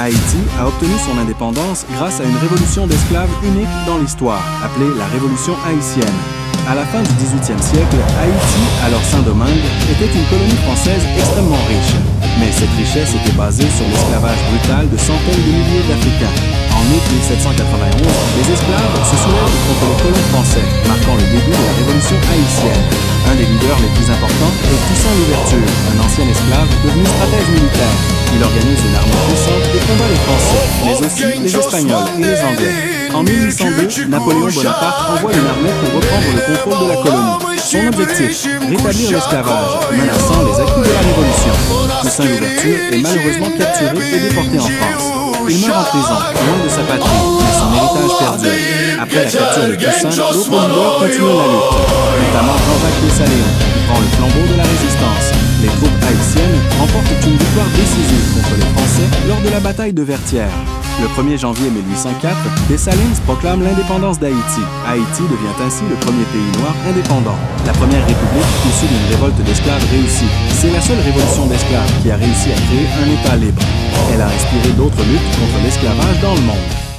Haïti a obtenu son indépendance grâce à une révolution d'esclaves unique dans l'histoire, appelée la Révolution haïtienne. À la fin du 18e siècle, Haïti, alors Saint-Domingue, était une colonie française extrêmement riche. Mais cette richesse était basée sur l'esclavage brutal de centaines de milliers d'Africains. En août 1791, les esclaves se soulèvent contre les colons français, marquant le début de la Révolution haïtienne. Un des leaders les plus importants est Toussaint Louverture, un ancien esclave devenu stratège militaire. Il organise une armée puissante et combat les Français, mais aussi les Espagnols et les Anglais. En 1802, Napoléon Bonaparte envoie une armée pour reprendre le contrôle de la colonie. Son objectif, rétablir l'esclavage, menaçant les acquis de la Révolution. Toussaint Louverture est malheureusement capturé et déporté en France. Il meurt en prison, loin de sa patrie, mais son héritage perdure. Après la capture de Toussaint, d'autres leaders continuent la lutte, notamment Jean-Jacques Dessalines, qui prend le flambeau de la résistance. Les troupes haïtiennes remportent une victoire décisive contre les Français lors de la bataille de Vertières. Le 1er janvier 1804, Dessalines proclame l'indépendance d'Haïti. Haïti devient ainsi le premier pays noir indépendant. La première république issue d'une révolte d'esclaves réussie. C'est la seule révolution d'esclaves qui a réussi à créer un État libre. Elle a inspiré d'autres luttes contre l'esclavage dans le monde.